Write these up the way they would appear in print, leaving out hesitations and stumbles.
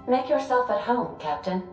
Make yourself at home, Captain.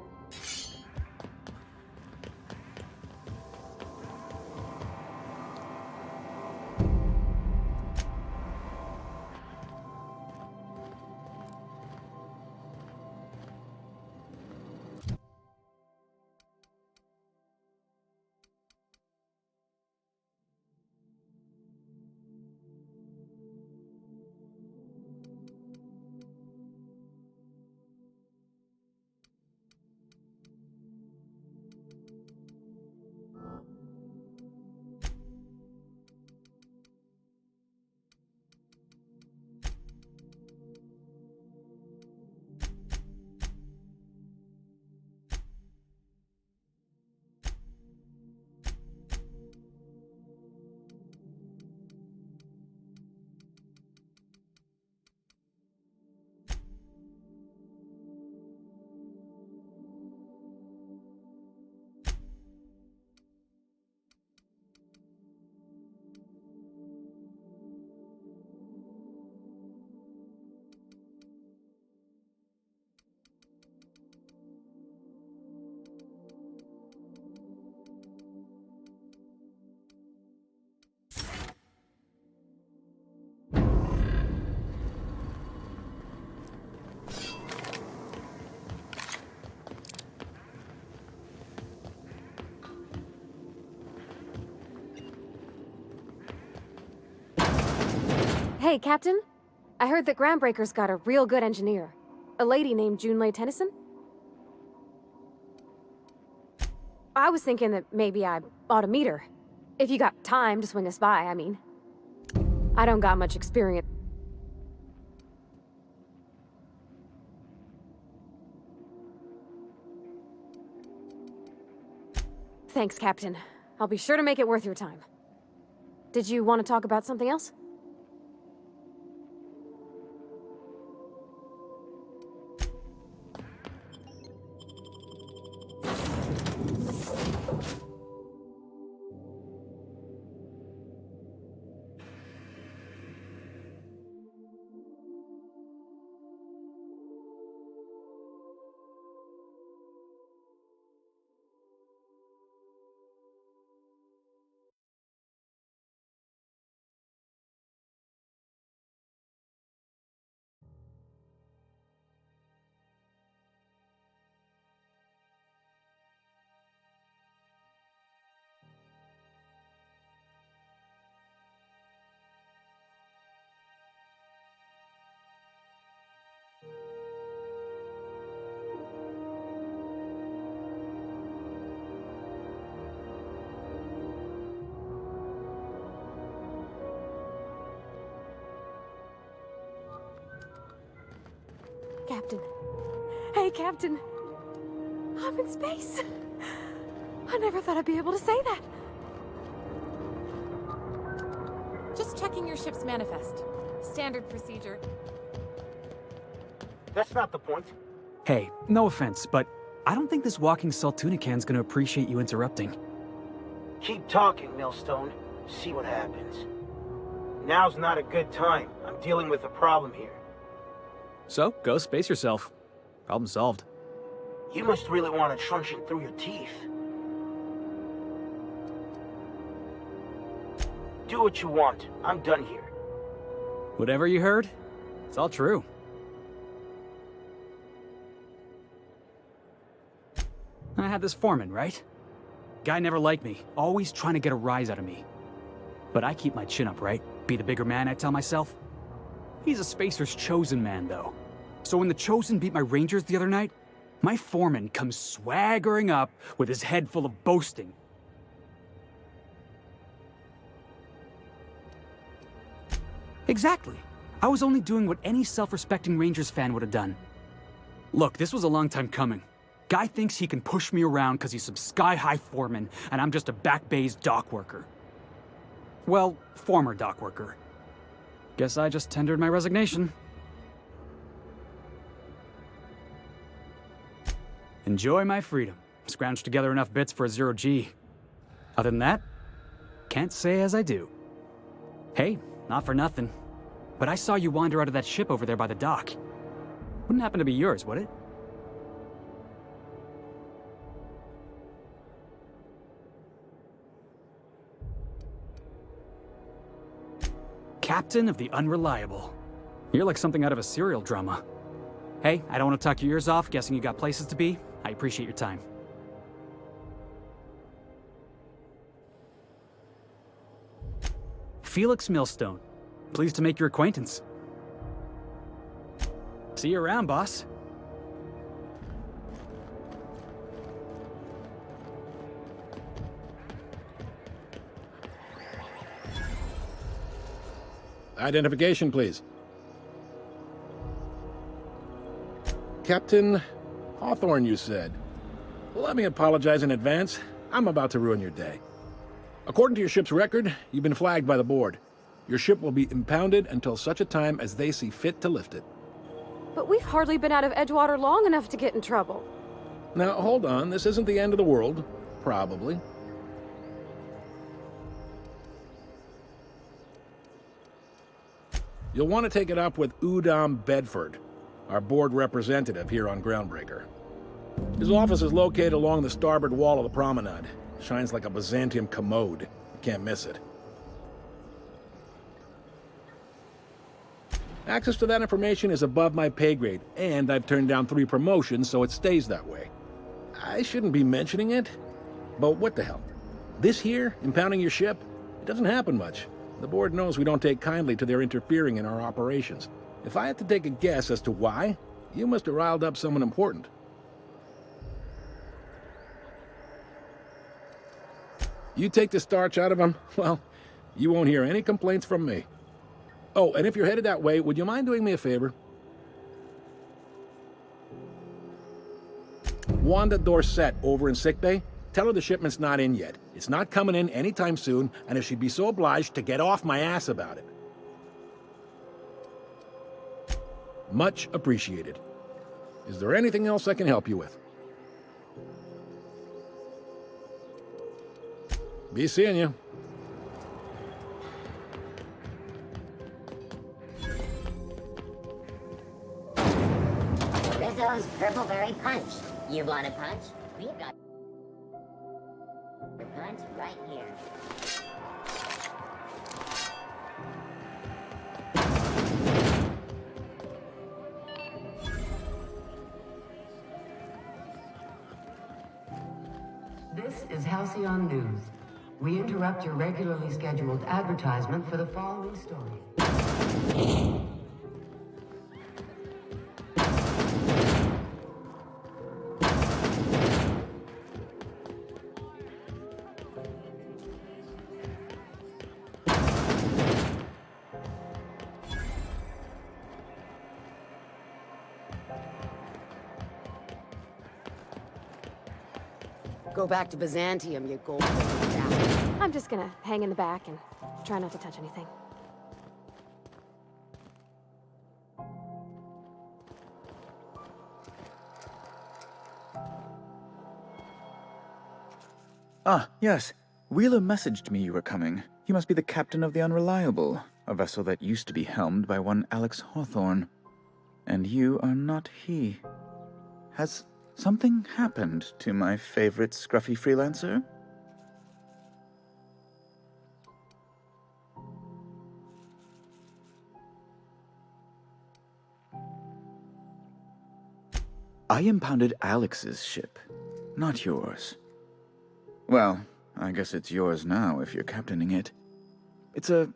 Hey, Captain. I heard that Groundbreaker's got a real good engineer. A lady named Junlei Tennyson? I was thinking that maybe I ought to meet her. If you got time to swing us by, I mean. I don't got much experience. Thanks, Captain. I'll be sure to make it worth your time. Did you want to talk about something else? Captain. Hey, Captain. I'm in space. I never thought I'd be able to say that. Just checking your ship's manifest. Standard procedure. That's not the point. Hey, no offense, but I don't think this walking Saltunican's gonna appreciate you interrupting. Keep talking, Millstone. See what happens. Now's not a good time. I'm dealing with a problem here. So, go space yourself. Problem solved. You must really want a truncheon through your teeth. Do what you want. I'm done here. Whatever you heard, it's all true. I had this foreman, right? Guy never liked me, always trying to get a rise out of me. But I keep my chin up, right? Be the bigger man, I tell myself. He's a Spacer's chosen man, though. So when the Chosen beat my Rangers the other night, my foreman comes swaggering up with his head full of boasting. Exactly. I was only doing what any self-respecting Rangers fan would have done. Look, this was a long time coming. Guy thinks he can push me around because he's some sky-high foreman, and I'm just a back bay's dock worker. Well, former dock worker. Guess I just tendered my resignation. Enjoy my freedom. Scrounged together enough bits for a 0G. Other than that, can't say as I do. Hey, not for nothing, but I saw you wander out of that ship over there by the dock. Wouldn't happen to be yours, would it? Captain of the Unreliable. You're like something out of a serial drama. Hey, I don't want to talk your ears off, guessing you got places to be. I appreciate your time. Felix Millstone. Pleased to make your acquaintance. See you around, boss. Identification, please. Captain Hawthorne, you said. Well, let me apologize in advance. I'm about to ruin your day. According to your ship's record, you've been flagged by the board. Your ship will be impounded until such a time as they see fit to lift it. But we've hardly been out of Edgewater long enough to get in trouble. Now, hold on. This isn't the end of the world. Probably. You'll want to take it up with Udom Bedford, our board representative here on Groundbreaker. His office is located along the starboard wall of the promenade. Shines like a Byzantium commode. You can't miss it. Access to that information is above my pay grade, and I've turned down 3 promotions, so it stays that way. I shouldn't be mentioning it, but what the hell? This here, impounding your ship, it doesn't happen much. The board knows we don't take kindly to their interfering in our operations. If I had to take a guess as to why, you must have riled up someone important. You take the starch out of them, well, you won't hear any complaints from me. Oh, and if you're headed that way, would you mind doing me a favor? Wanda Dorset over in sickbay, tell her the shipment's not in yet. It's not coming in anytime soon, and if she'd be so obliged to get off my ass about it. Much appreciated. Is there anything else I can help you with? Be seeing you. Rizzo's Purple Berry Punch. You want a punch? We've got your punch right here. This is Halcyon News. We interrupt your regularly scheduled advertisement for the following story. Go back to Byzantium, you gold. I'm just gonna hang in the back and try not to touch anything. Ah, yes. Wheeler messaged me you were coming. You must be the captain of the Unreliable, a vessel that used to be helmed by one Alex Hawthorne. And you are not he. Has something happened to my favorite scruffy freelancer? I impounded Alex's ship, not yours. Well, I guess it's yours now if you're captaining it. It's a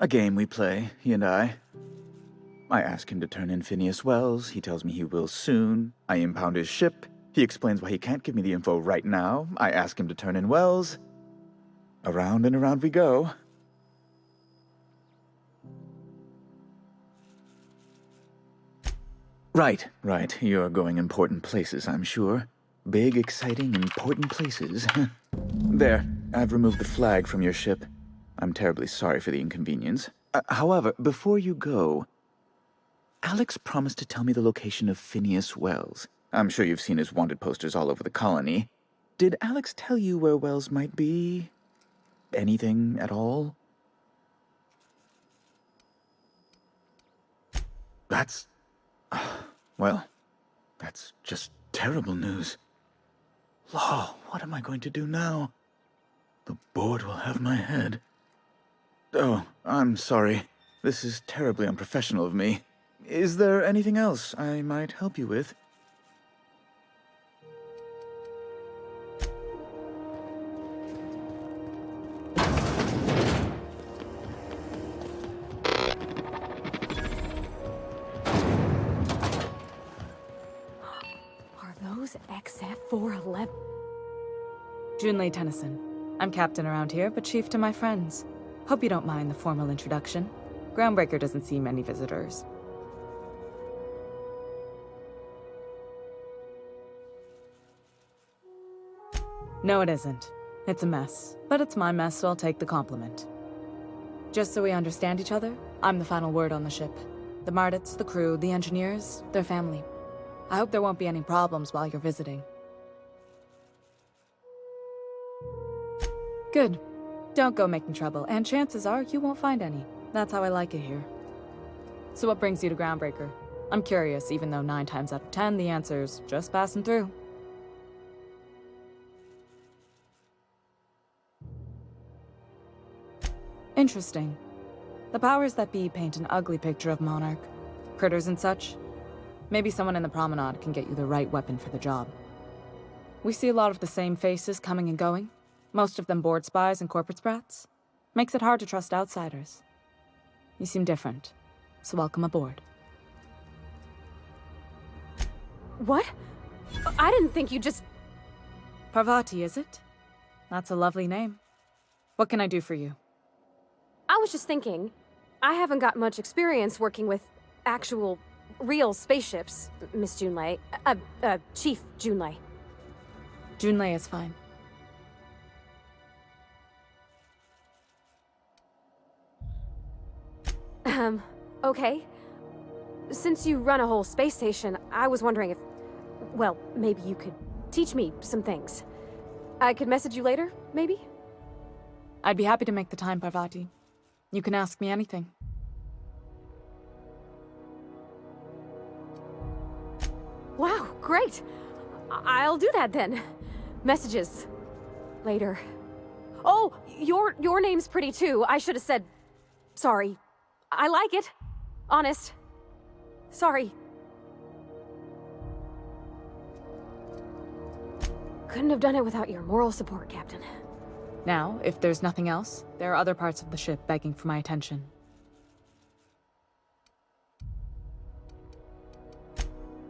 game we play, he and I. I ask him to turn in Phineas Wells, he tells me he will soon. I impound his ship, he explains why he can't give me the info right now. I ask him to turn in Wells. Around and around we go. Right. You're going important places, I'm sure. Big, exciting, important places. There, I've removed the flag from your ship. I'm terribly sorry for the inconvenience. However, before you go, Alex promised to tell me the location of Phineas Wells. I'm sure you've seen his wanted posters all over the colony. Did Alex tell you where Wells might be? Anything at all? That's... well, that's just terrible news. Law, what am I going to do now? The board will have my head. Oh, I'm sorry. This is terribly unprofessional of me. Is there anything else I might help you with? Are those XF-411? Junlei Tennyson. I'm captain around here, but chief to my friends. Hope you don't mind the formal introduction. Groundbreaker doesn't see many visitors. No, it isn't. It's a mess. But it's my mess, so I'll take the compliment. Just so we understand each other, I'm the final word on the ship. The Mardits, the crew, the engineers, their family. I hope there won't be any problems while you're visiting. Good. Don't go making trouble, and chances are you won't find any. That's how I like it here. So what brings you to Groundbreaker? I'm curious, even though 9 times out of 10 the answer's just passing through. Interesting. The powers that be paint an ugly picture of Monarch. Critters and such. Maybe someone in the promenade can get you the right weapon for the job. We see a lot of the same faces coming and going. Most of them board spies and corporate sprats. Makes it hard to trust outsiders. You seem different, so welcome aboard. What? I didn't think you just... Parvati, is it? That's a lovely name. What can I do for you? I was just thinking, I haven't got much experience working with actual, real spaceships, Miss Junlei. Chief Junlei. Junlei is fine. Okay. Since you run a whole space station, I was wondering if... Well, maybe you could teach me some things. I could message you later, maybe? I'd be happy to make the time, Parvati. You can ask me anything. Wow, great! I'll do that then. Messages. Later. Oh, your name's pretty too. I should have said... Sorry. I like it. Honest. Sorry. Couldn't have done it without your moral support, Captain. Now, if there's nothing else, there are other parts of the ship begging for my attention.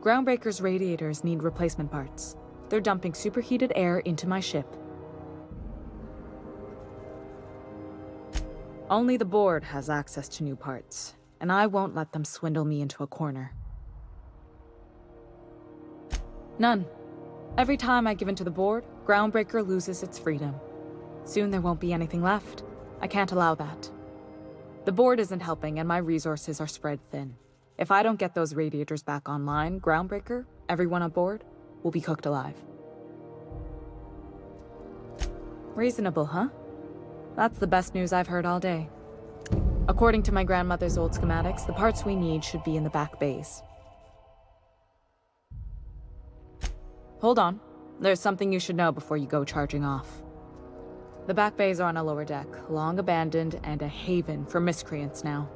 Groundbreaker's radiators need replacement parts. They're dumping superheated air into my ship. Only the board has access to new parts, and I won't let them swindle me into a corner. None. Every time I give in to the board, Groundbreaker loses its freedom. Soon there won't be anything left. I can't allow that. The board isn't helping, and my resources are spread thin. If I don't get those radiators back online, Groundbreaker, everyone on board, will be cooked alive. Reasonable, huh? That's the best news I've heard all day. According to my grandmother's old schematics, the parts we need should be in the back bays. Hold on. There's something you should know before you go charging off. The back bays are on a lower deck, long abandoned and a haven for miscreants now.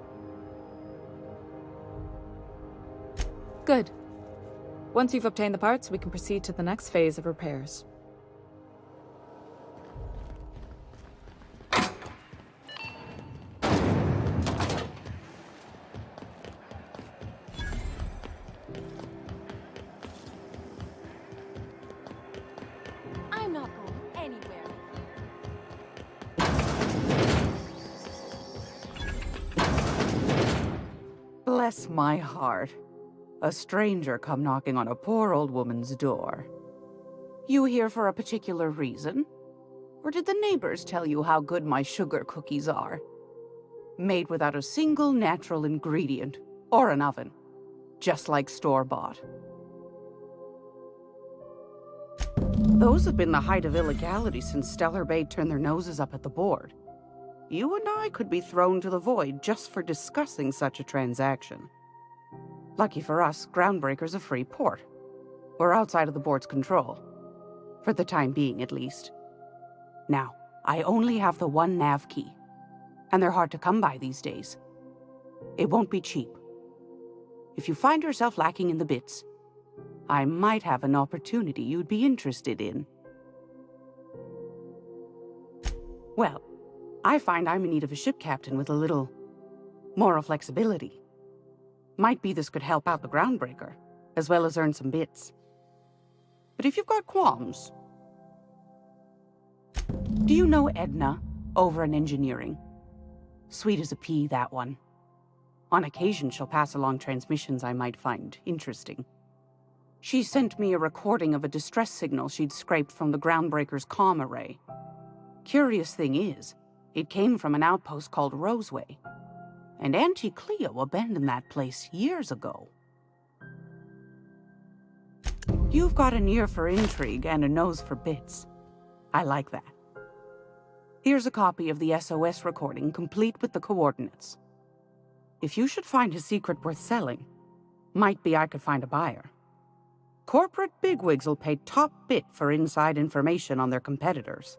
Good. Once you've obtained the parts, we can proceed to the next phase of repairs. I'm not going anywhere. Bless my heart. A stranger come knocking on a poor old woman's door. You here for a particular reason? Or did the neighbors tell you how good my sugar cookies are? Made without a single natural ingredient, or an oven. Just like store-bought. Those have been the height of illegality since Stellar Bay turned their noses up at the board. You and I could be thrown to the void just for discussing such a transaction. Lucky for us, Groundbreaker's a free port. We're outside of the board's control. For the time being, at least. Now, I only have the one nav key. And they're hard to come by these days. It won't be cheap. If you find yourself lacking in the bits, I might have an opportunity you'd be interested in. Well, I find I'm in need of a ship captain with a little moral flexibility. Might be this could help out the Groundbreaker, as well as earn some bits. But if you've got qualms... Do you know Edna, over in engineering? Sweet as a pea, that one. On occasion, she'll pass along transmissions I might find interesting. She sent me a recording of a distress signal she'd scraped from the Groundbreaker's comm array. Curious thing is, it came from an outpost called Roseway. And Auntie Cleo abandoned that place years ago. You've got an ear for intrigue and a nose for bits. I like that. Here's a copy of the SOS recording, complete with the coordinates. If you should find a secret worth selling, might be I could find a buyer. Corporate bigwigs will pay top bit for inside information on their competitors.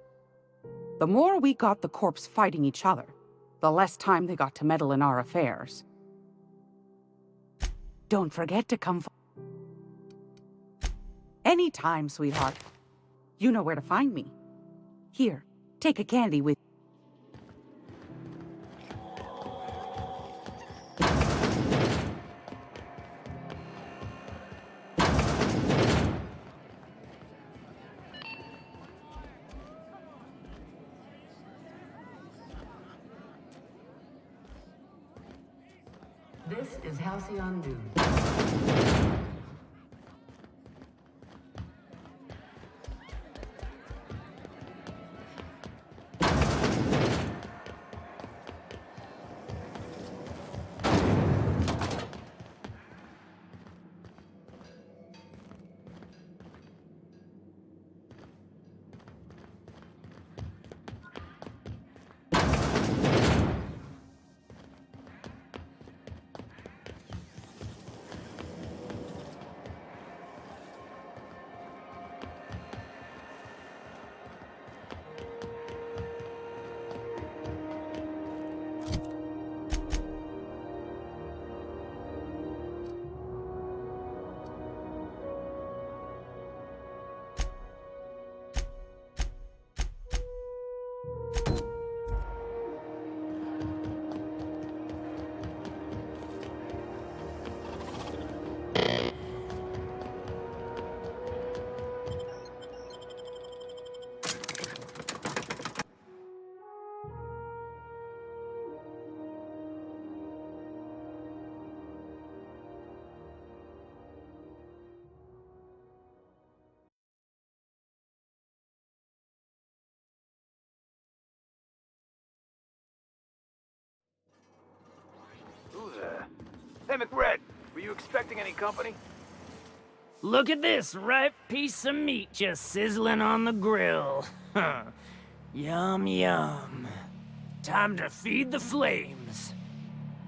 The more we got the corps fighting each other, the less time they got to meddle in our affairs. Don't forget to come anytime, sweetheart. You know where to find me. Here, take a candy with... This is Halcyon News. Who there? Hey, McRed, were you expecting any company? Look at this ripe piece of meat just sizzling on the grill. Yum, yum. Time to feed the flames.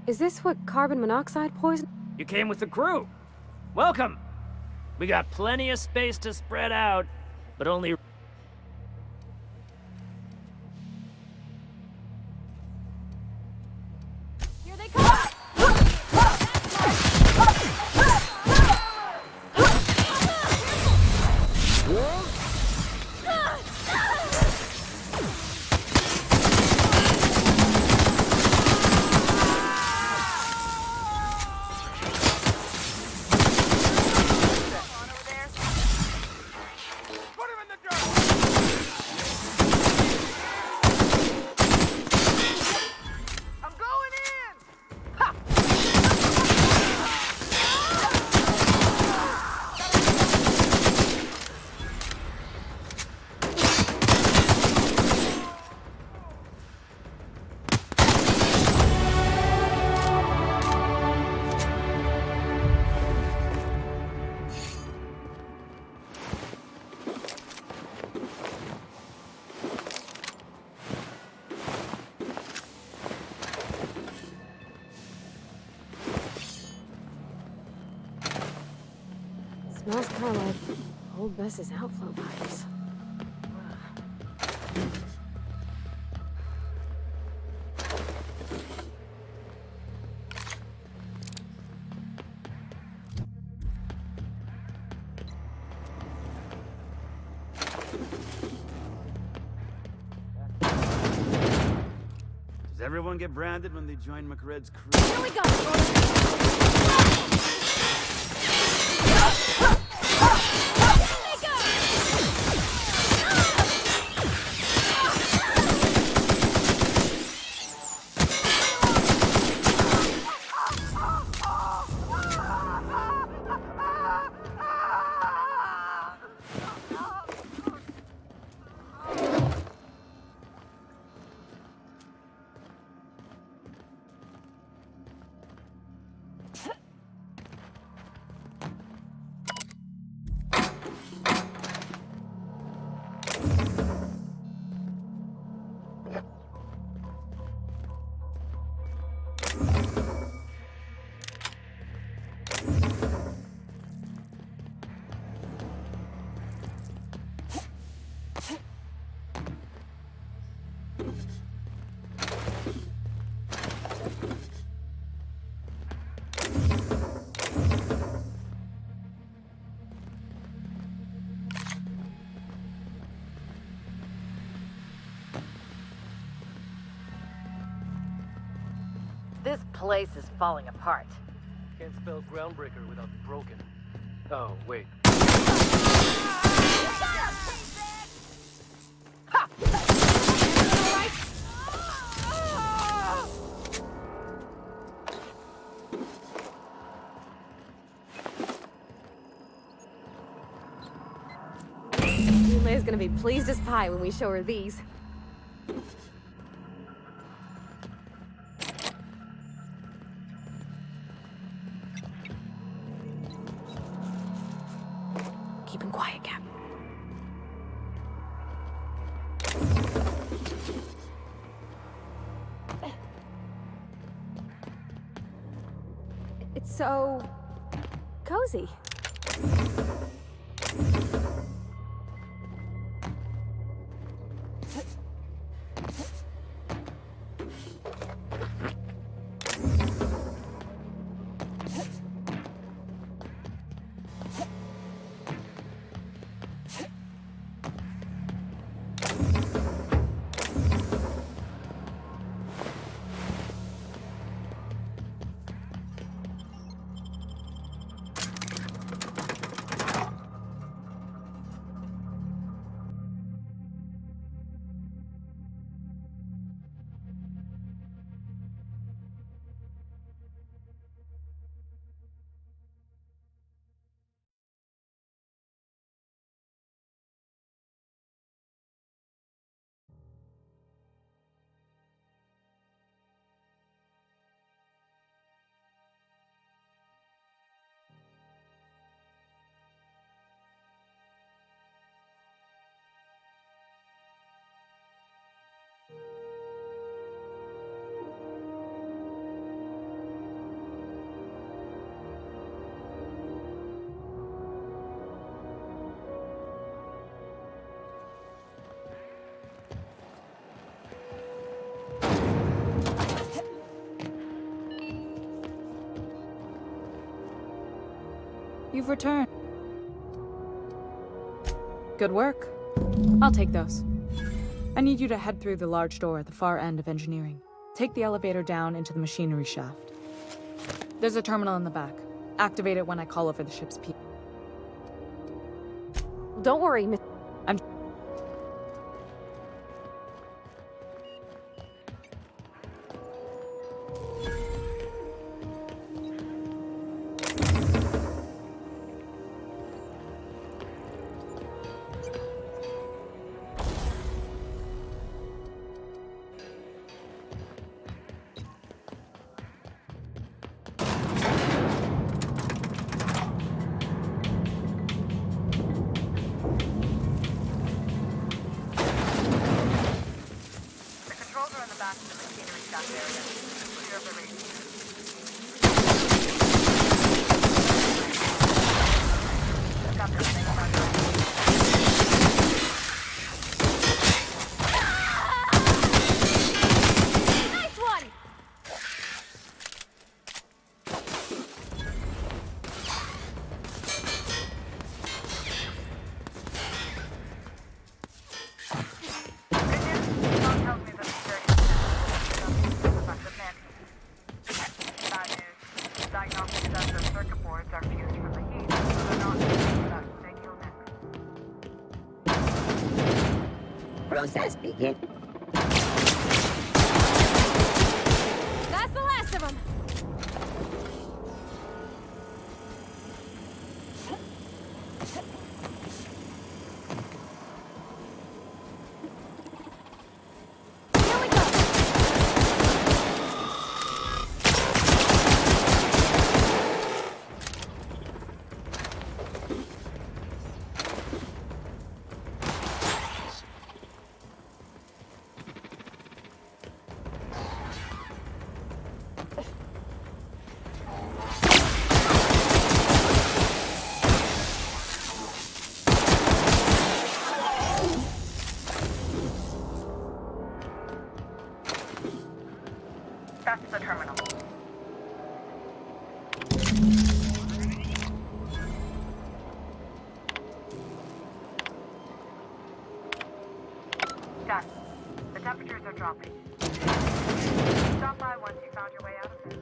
Is this what carbon monoxide poison? You came with the crew. Welcome. We got plenty of space to spread out, but only... Here they come! Smells kind of like old Bess's outflow pipes. Everyone get branded when they join McRed's crew. Here we go! This place is falling apart. Can't spell groundbreaker without broken. Oh, wait. May's gonna be pleased as pie when we show her these. Keep him quiet, Cap. It's so cozy. You've returned. Good work. I'll take those. I need you to head through the large door at the far end of engineering. Take the elevator down into the machinery shaft. There's a terminal in the back. Activate it when I call over the ship's people. Don't worry, Miss. I'm... Except the circuit boards are fused from the heat, so they're not using that signal next. Process begin. That's the last of them! That's the terminal. Done. The temperatures are dropping. Stop by once you found your way out of this.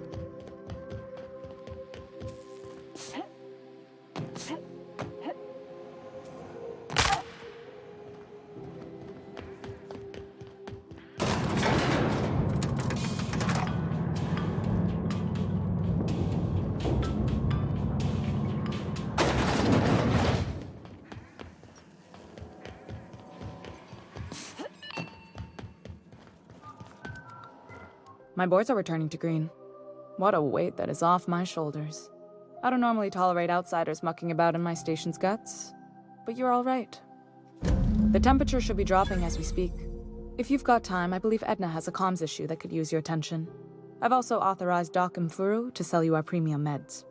My boards are returning to green. What a weight that is off my shoulders. I don't normally tolerate outsiders mucking about in my station's guts, but you're all right. The temperature should be dropping as we speak. If you've got time, I believe Edna has a comms issue that could use your attention. I've also authorized Doc and Furu to sell you our premium meds.